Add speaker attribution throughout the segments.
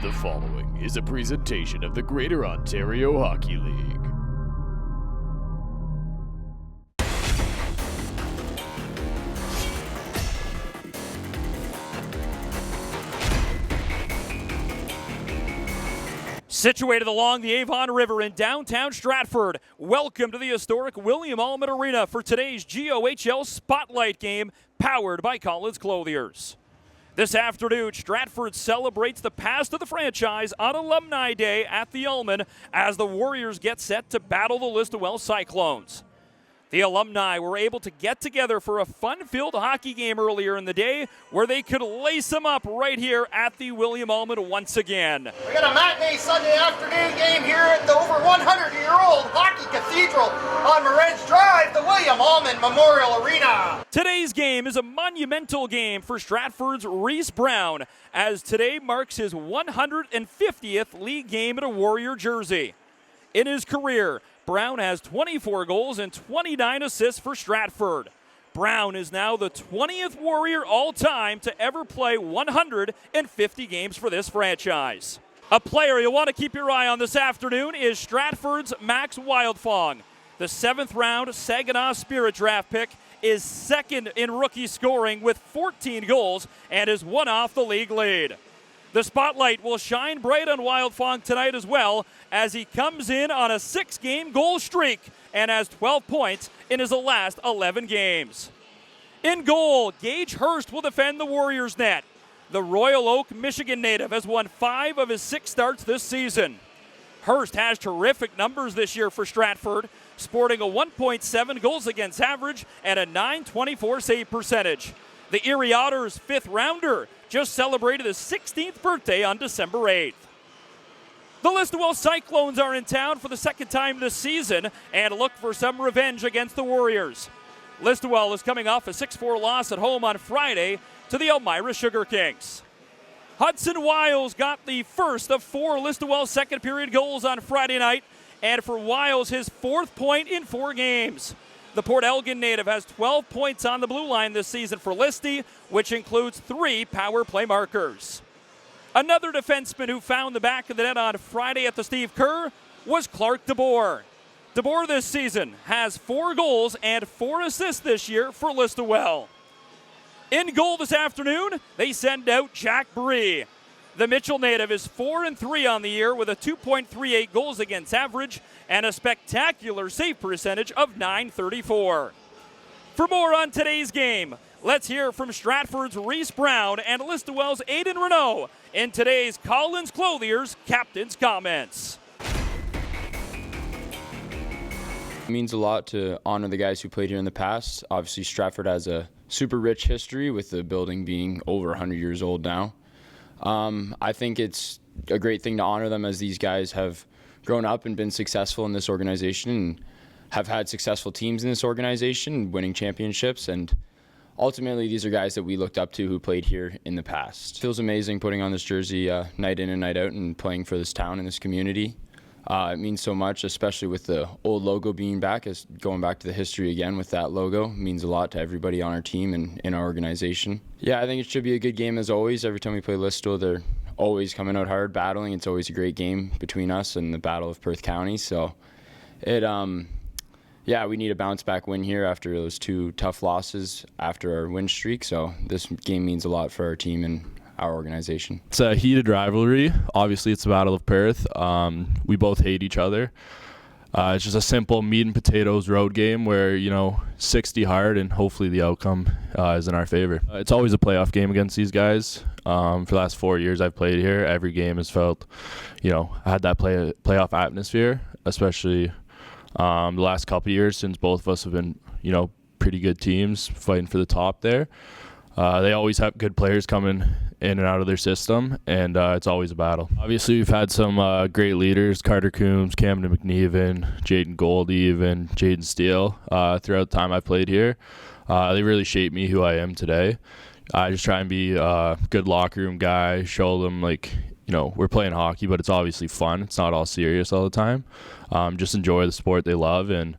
Speaker 1: The following is a presentation of the Greater Ontario Hockey League.
Speaker 2: Situated along the Avon River in downtown Stratford, welcome to the historic William Allman Arena for today's GOHL Spotlight game, powered by Collins Clothiers. This afternoon, Stratford celebrates the past of the franchise on Alumni Day at the Allman as the Warriors get set to battle the Listowel Cyclones. The alumni were able to get together for a fun-filled hockey game earlier in the day where they could lace them up right here at the William Allman once again.
Speaker 3: We got a matinee Sunday afternoon game here at the over 100-year-old Hockey Cathedral on Morenz Drive, the William Allman Memorial Arena.
Speaker 2: Today's game is a monumental game for Stratford's Reese Brown, as today marks his 150th league game in a Warrior jersey. In his career, Brown has 24 goals and 29 assists for Stratford. Brown is now the 20th Warrior all-time to ever play 150 games for this franchise. A player you'll want to keep your eye on this afternoon is Stratford's Max Wildfong. The 7th-round Saginaw Spirit draft pick is second in rookie scoring with 14 goals and is one off the league lead. The spotlight will shine bright on Wildfong tonight as well, as he comes in on a 6-game goal streak and has 12 points in his last 11 games. In goal, Gage Hurst will defend the Warriors' net. The Royal Oak, Michigan native has won 5 of his 6 starts this season. Hurst has terrific numbers this year for Stratford, sporting a 1.7 goals against average and a .924 save percentage. The Erie Otters' 5th-rounder just celebrated his 16th birthday on December 8th. The Listowel Cyclones are in town for the second time this season and look for some revenge against the Warriors. Listowel is coming off a 6-4 loss at home on Friday to the Elmira Sugar Kings. Hudson Wiles got the first of 4 Listowel second-period goals on Friday night, and for Wiles, his 4th point in 4 games. The Port Elgin native has 12 points on the blue line this season for Listy, which includes 3 power play markers. Another defenseman who found the back of the net on Friday at the Steve Kerr was Clark DeBoer. DeBoer this season has 4 goals and 4 assists this year for Listowel. In goal this afternoon, they send out Jack Bree. The Mitchell native is 4-3 on the year with a 2.38 goals against average and a spectacular save percentage of .934. For more on today's game, let's hear from Stratford's Reese Brown and Listowel's Aidan Renault in today's Collins Clothiers Captain's Comments.
Speaker 4: It means a lot to honor the guys who played here in the past. Obviously, Stratford has a super rich history with the building being over 100 years old now. I think it's a great thing to honor them, as these guys have grown up and been successful in this organization and have had successful teams in this organization, winning championships, and ultimately these are guys that we looked up to who played here in the past. It feels amazing putting on this jersey night in and night out and playing for this town and this community. It means so much, especially with the old logo being back, as going back to the history again with that logo. It means a lot to everybody on our team and in our organization. Yeah, I think it should be a good game as always. Every time we play Listowel, they're always coming out hard, battling. It's always a great game between us and the Battle of Perth County. So we need a bounce-back win here after those 2 tough losses after our win streak. So this game means a lot for our team and our organization.
Speaker 5: It's a heated rivalry. Obviously, it's the Battle of Perth. We both hate each other. It's just a simple meat and potatoes road game where, 60 hard, and hopefully the outcome is in our favor. It's always a playoff game against these guys. For the last 4 years I've played here, every game has felt, had that playoff atmosphere, especially the last couple of years since both of us have been, pretty good teams fighting for the top there. They always have good players coming in and out of their system, and it's always a battle. Obviously, we've had some great leaders, Carter Coombs, Camden McNeven, Jaden Goldie, even Jaden Steele, throughout the time I've played here. They really shaped me who I am today. I just try and be a good locker room guy, show them, we're playing hockey, but it's obviously fun. It's not all serious all the time. Just enjoy the sport they love, and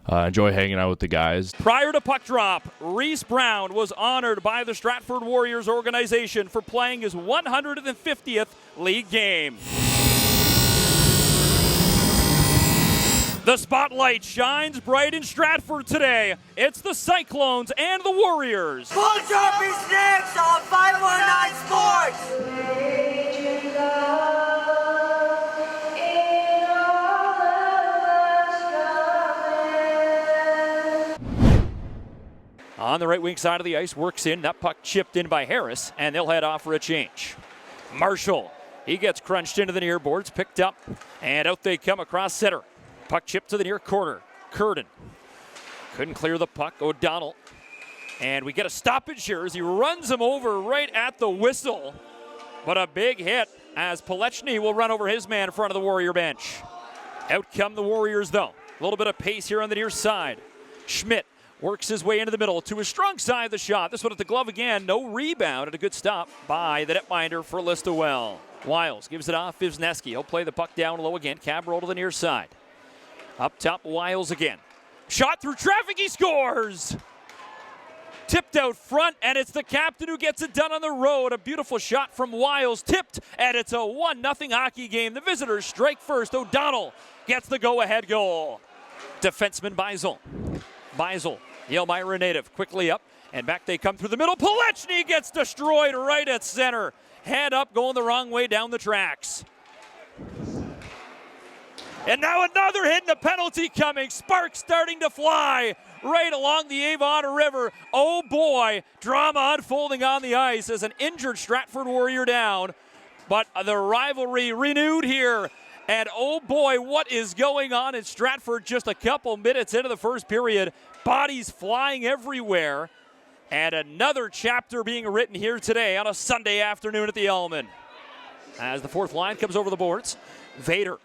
Speaker 5: enjoy hanging out with the guys.
Speaker 2: Prior to puck drop, Reese Brown was honored by the Stratford Warriors organization for playing his 150th league game. The spotlight shines bright in Stratford today. It's the Cyclones and the Warriors.
Speaker 6: Full Sharpies next on 519 Sports.
Speaker 2: On the right wing side of the ice, works in. That puck chipped in by Harris, and they'll head off for a change. Marshall, he gets crunched into the near boards, picked up, and out they come across center. Puck chipped to the near corner. Curtin couldn't clear the puck. O'Donnell. And we get a stoppage here as he runs him over right at the whistle. But a big hit as Polechny will run over his man in front of the Warrior bench. Out come the Warriors, though. A little bit of pace here on the near side. Schmidt works his way into the middle to his strong side of the shot. This one at the glove again. No rebound and a good stop by the netminder for Listowel. Wiles gives it off. Wisniewski. He'll play the puck down low again. Cab roll to the near side. Up top, Wiles again. Shot through traffic, he scores! Tipped out front, and it's the captain who gets it done on the road. A beautiful shot from Wiles, tipped, and it's a 1-0 hockey game. The visitors strike first. O'Donnell gets the go-ahead goal. Defenseman Beisel. Beisel, the Elmira native, quickly up, and back they come through the middle. Polechny gets destroyed right at center. Head up, going the wrong way down the tracks. And now another hit and a penalty coming. Sparks starting to fly right along the Avon River. Oh boy, drama unfolding on the ice as an injured Stratford Warrior down. But the rivalry renewed here. And oh boy, what is going on in Stratford just a couple minutes into the first period. Bodies flying everywhere. And another chapter being written here today on a Sunday afternoon at the Allman. As the fourth line comes over the boards, Vader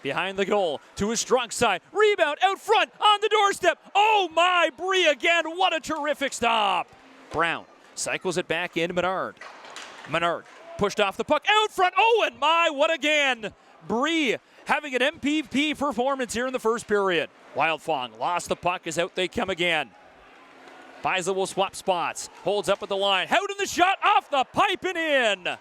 Speaker 2: behind the goal to his strong side. Rebound out front on the doorstep. Oh my, Bree again. What a terrific stop. Brown cycles it back in Menard. Menard pushed off the puck out front. Oh, and my, what again. Bree having an MVP performance here in the first period. Wildfong lost the puck as out they come again. Beisel will swap spots. Holds up at the line. Howden the shot off the pipe and in.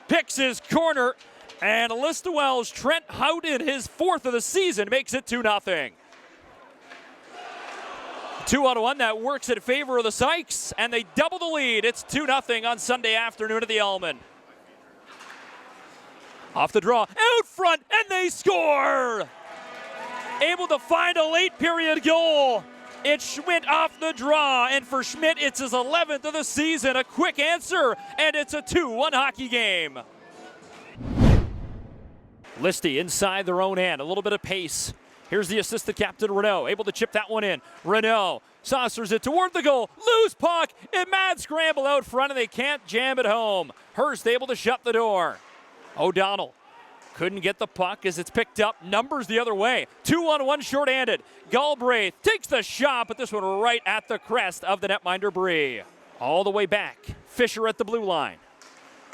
Speaker 2: Picks his corner. And Listowel's Trent Howden, his fourth of the season, makes it 2-0. 2-on-1, that works in favor of the Sykes, and they double the lead. It's 2-0 on Sunday afternoon at the Allman. Off the draw, out front, and they score! Able to find a late period goal. It's Schmidt off the draw, and for Schmidt, it's his 11th of the season. A quick answer, and it's a 2-1 hockey game. Listy inside their own end, a little bit of pace. Here's the assistant captain, Renault, able to chip that one in. Renault saucers it toward the goal. Loose puck, and mad scramble out front, and they can't jam it home. Hurst able to shut the door. O'Donnell couldn't get the puck as it's picked up. Numbers the other way. 2-on-1 shorthanded. Galbraith takes the shot, but this one right at the crest of the netminder Bree. All the way back. Fisher at the blue line.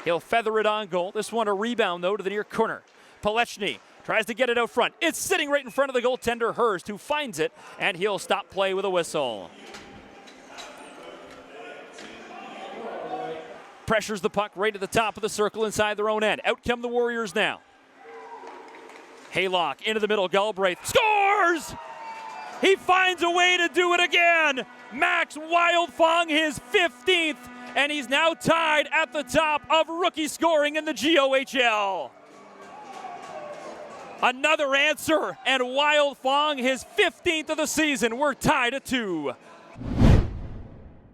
Speaker 2: He'll feather it on goal. This one a rebound, though, to the near corner. Polechny tries to get it out front. It's sitting right in front of the goaltender, Hurst, who finds it, and he'll stop play with a whistle. Pressures the puck right at the top of the circle inside their own end. Out come the Warriors now. Haylock into the middle. Galbraith scores! He finds a way to do it again. Max Wildfong, his 15th, and he's now tied at the top of rookie scoring in the GOHL. Another answer, and Wildfong, his 15th of the season. We're tied at 2.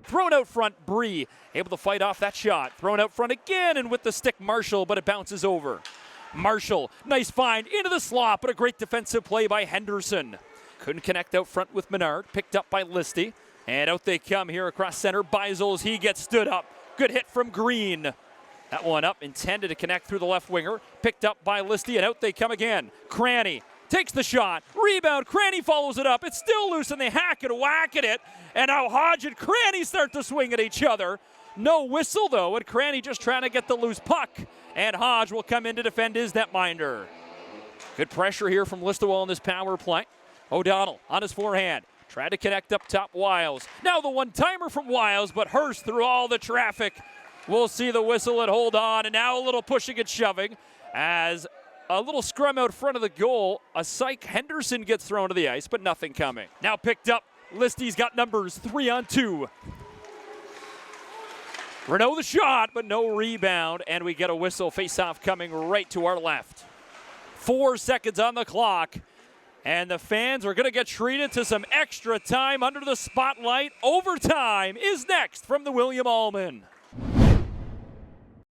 Speaker 2: Thrown out front, Bree, able to fight off that shot. Thrown out front again, and with the stick, Marshall, but it bounces over. Marshall, nice find into the slot, but a great defensive play by Henderson. Couldn't connect out front with Menard, picked up by Listy. And out they come here across center. Beisel as he gets stood up. Good hit from Green. That one up, intended to connect through the left winger. Picked up by Listy, and out they come again. Cranny takes the shot. Rebound, Cranny follows it up. It's still loose, and they hack and whack at it. And now Hodge and Cranny start to swing at each other. No whistle, though, and Cranny just trying to get the loose puck. And Hodge will come in to defend his netminder. Good pressure here from Listowel in this power play. O'Donnell on his forehand. Tried to connect up top Wiles. Now the one-timer from Wiles, but Hurst through all the traffic. We'll see the whistle and hold on, and now a little pushing and shoving as a little scrum out front of the goal. A Syke Henderson gets thrown to the ice, but nothing coming. Now picked up. Listy's got numbers 3-on-2. Renault the shot, but no rebound, and we get a whistle. Face-off coming right to our left. 4 seconds on the clock, and the fans are going to get treated to some extra time under the spotlight. Overtime is next from the William Allman.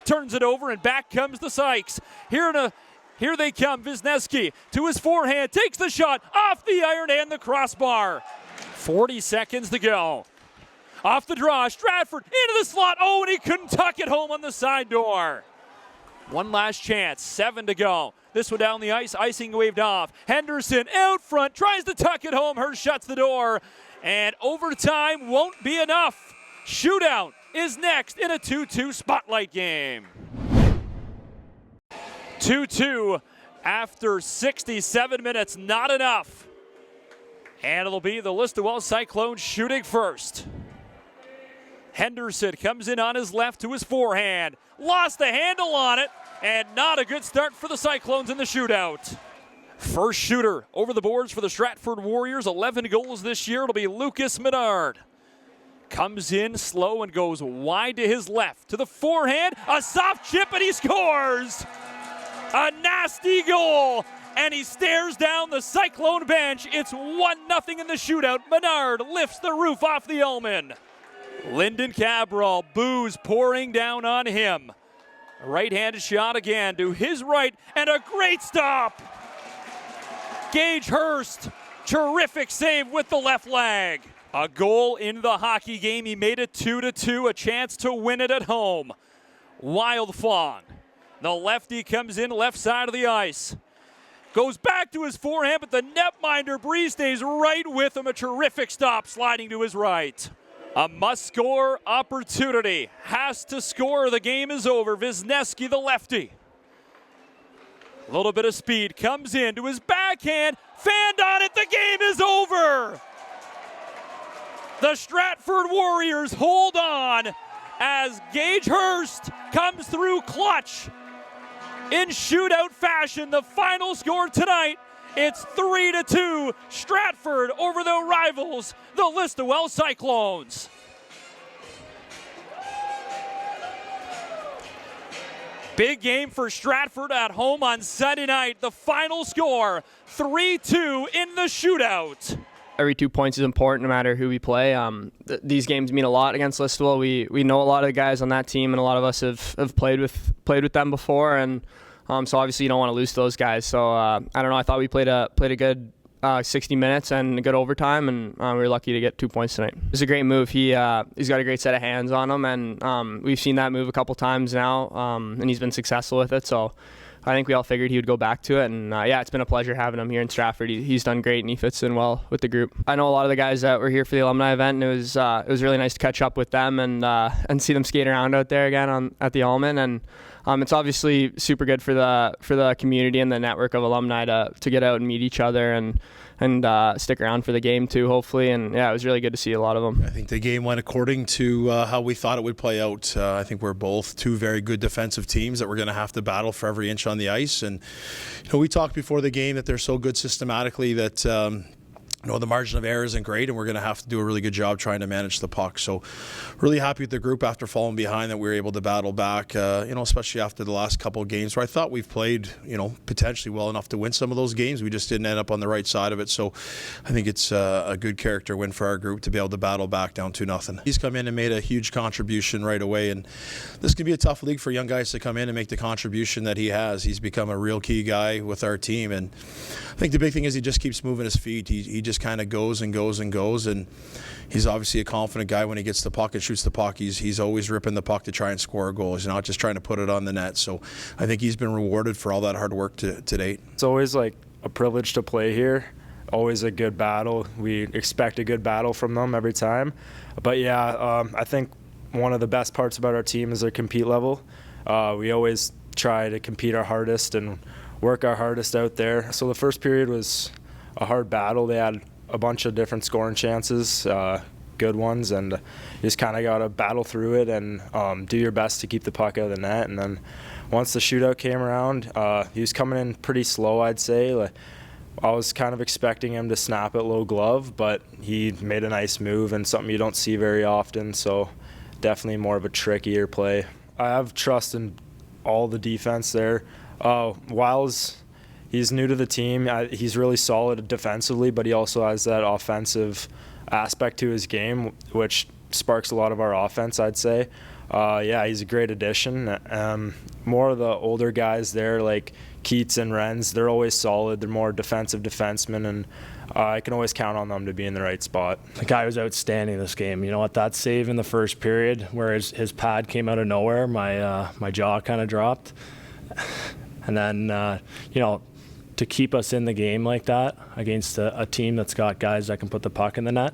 Speaker 2: Turns it over, and back comes the Sykes. Here they come. Wisniewski to his forehand, takes the shot off the iron and the crossbar. 40 seconds to go. Off the draw, Stratford into the slot. Oh, and he couldn't tuck it home on the side door. One last chance, 7 to go. This one down the ice, icing waved off. Henderson out front, tries to tuck it home. Hurst shuts the door, and overtime won't be enough. Shootout is next in a 2-2 spotlight game. 2-2 after 67 minutes, not enough. And it'll be the Listowel Cyclones shooting first. Henderson comes in on his left to his forehand. Lost the handle on it, and not a good start for the Cyclones in the shootout. First shooter over the boards for the Stratford Warriors, 11 goals this year. It'll be Lucas Menard. Comes in slow and goes wide to his left. To the forehand, a soft chip, and he scores! A nasty goal, and he stares down the Cyclone bench. It's 1-0 in the shootout. Menard lifts the roof off the Allman. Lyndon Cabral, booze pouring down on him. A right-handed shot again to his right, and a great stop. Gage Hurst, terrific save with the left leg. A goal in the hockey game. He made it 2-2, a chance to win it at home. Wildfong, the lefty, comes in left side of the ice. Goes back to his forehand, but the netminder Bree stays right with him. A terrific stop, sliding to his right. A must-score opportunity. Has to score. The game is over. Wisniewski, the lefty. A little bit of speed. Comes in to his backhand. Fanned on it. The game is over. The Stratford Warriors hold on as Gage Hurst comes through clutch. In shootout fashion, the final score tonight, it's 3-2, Stratford over the rivals, the Listowel Cyclones. Big game for Stratford at home on Sunday night. The final score, 3-2 in the shootout.
Speaker 7: Every 2 points is important no matter who we play. These games mean a lot against Listowel. We know a lot of the guys on that team, and a lot of us have played with them before, and so obviously you don't want to lose to those guys. So I don't know. I thought we played a good 60 minutes and a good overtime, and we were lucky to get 2 points tonight. It was a great move. He's got a great set of hands on him, and we've seen that move a couple times now, and he's been successful with it. So I think we all figured he would go back to it, and yeah, it's been a pleasure having him here in Stratford. He's done great, and he fits in well with the group. I know a lot of the guys that were here for the alumni event, and it was really nice to catch up with them and see them skate around out there again at the Allman. And it's obviously super good for the community and the network of alumni to get out and meet each other and stick around for the game too, hopefully. And yeah, it was really good to see a lot of them.
Speaker 8: I think the game went according to how we thought it would play out. I think we're both two very good defensive teams that we're going to have to battle for every inch on the ice. And we talked before the game that they're so good systematically that the margin of error isn't great, and we're going to have to do a really good job trying to manage the puck. So really happy with the group after falling behind that we were able to battle back, especially after the last couple of games where I thought we've played, potentially well enough to win some of those games. We just didn't end up on the right side of it. So I think it's a good character win for our group to be able to battle back down 2-0. He's come in and made a huge contribution right away, and this can be a tough league for young guys to come in and make the contribution that he has. He's become a real key guy with our team, and I think the big thing is he just keeps moving his feet. He just kind of goes and goes and goes, and he's obviously a confident guy when he gets the puck and shoots the puck. He's always ripping the puck to try and score a goal. He's not just trying to put it on the net. So I think he's been rewarded for all that hard work to date.
Speaker 9: It's always like a privilege to play here. Always a good battle. We expect a good battle from them every time. But yeah, I think one of the best parts about our team is their compete level. We always try to compete our hardest and work our hardest out there. So the first period was a hard battle. They had a bunch of different scoring chances, good ones, and you just kind of got to battle through it and do your best to keep the puck out of the net. And then once the shootout came around, he was coming in pretty slow, I'd say. I was kind of expecting him to snap it low glove, but he made a nice move and something you don't see very often, so definitely more of a trickier play. I have trust in all the defense there. Wiles, he's new to the team. He's really solid defensively, but he also has that offensive aspect to his game, which sparks a lot of our offense, I'd say. Yeah, he's a great addition. More of the older guys there, like Keats and Renz, they're always solid. They're more defensive defensemen, and I can always count on them to be in the right spot.
Speaker 10: The guy was outstanding this game. You know what, that save in the first period where his pad came out of nowhere, my jaw kind of dropped. And then, you know, to keep us in the game like that against a team that's got guys that can put the puck in the net,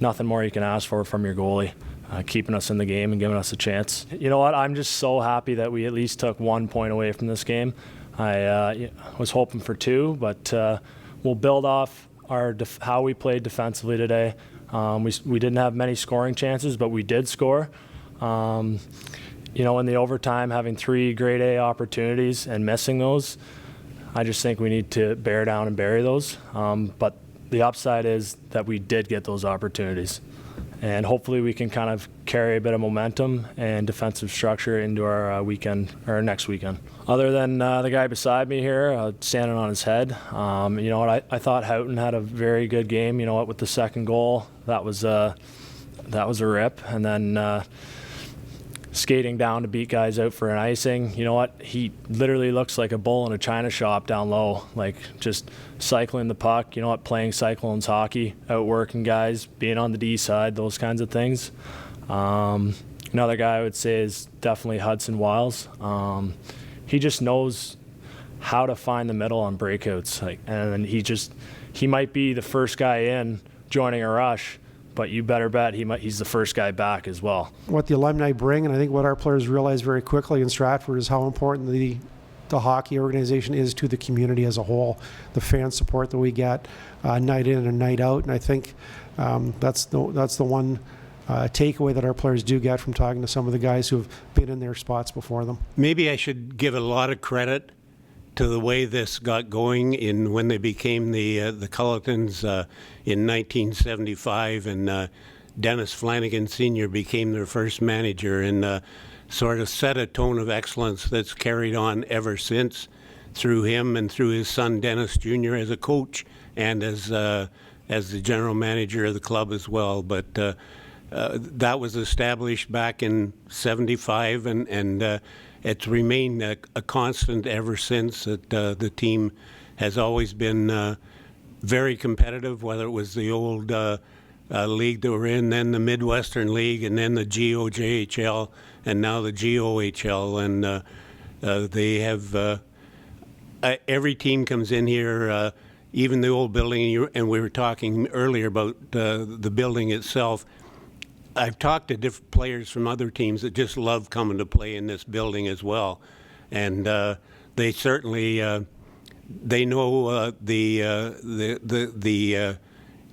Speaker 10: nothing more you can ask for from your goalie. Keeping us in the game and giving us a chance. You know what? I'm just so happy that we at least took 1 point away from this game. I was hoping for 2, but we'll build off how we played defensively today. We didn't have many scoring chances, but we did score. You know, in the overtime, having 3 grade A opportunities and missing those, I just think we need to bear down and bury those. But the upside is that we did get those opportunities. And hopefully we can kind of carry a bit of momentum and defensive structure into our next weekend. Other than the guy beside me here standing on his head, you know what? I thought Houghton had a very good game. You know what? With the second goal, that was a rip. And then skating down to beat guys out for an icing. You know what? He literally looks like a bull in a china shop down low, like just cycling the puck. You know what? Playing Cyclones hockey, outworking guys, being on the D side, those kinds of things. Another guy I would say is definitely Hudson Wiles. He just knows how to find the middle on breakouts, and he might be the first guy in joining a rush, but you better bet he's the first guy back as well.
Speaker 11: What the alumni bring, and I think what our players realize very quickly in Stratford, is how important the hockey organization is to the community as a whole. The fan support that we get night in and night out, and I think that's the one takeaway that our players do get from talking to some of the guys who have been in their spots before them.
Speaker 12: Maybe I should give a lot of credit to the way this got going when they became the Culletons in 1975, and Dennis Flanagan Sr. became their first manager, and sort of set a tone of excellence that's carried on ever since through him and through his son Dennis Jr. as a coach and as the general manager of the club as well. But that was established back in 75, and it's remained a constant ever since. That the team has always been very competitive, whether it was the old league that we're in, then the Midwestern League, and then the GOHL, and now the GOHL. And they have every team comes in here, even the old building, and we were talking earlier about the building itself. I've talked to different players from other teams that just love coming to play in this building as well, and they certainly they know the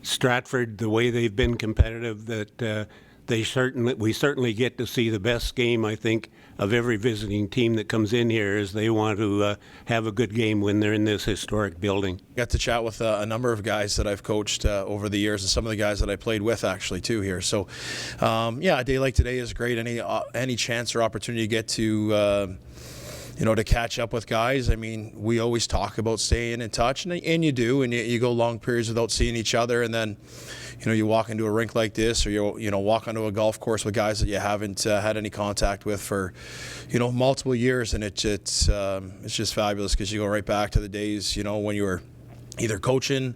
Speaker 12: Stratford, the way they've been competitive. That we certainly get to see the best game, I think, of every visiting team that comes in here, as they want to have a good game when they're in this historic building.
Speaker 8: Got to chat with a number of guys that I've coached over the years, and some of the guys that I played with actually too here. So, yeah, a day like today is great. Any chance or opportunity to get to to catch up with guys. I mean, we always talk about staying in touch, and you do, and you go long periods without seeing each other, and then you walk into a rink like this, or you walk onto a golf course with guys that you haven't had any contact with for multiple years, and it's just fabulous, because you go right back to the days when you were either coaching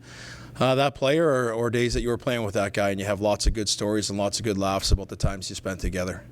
Speaker 8: that player or days that you were playing with that guy, and you have lots of good stories and lots of good laughs about the times you spent together.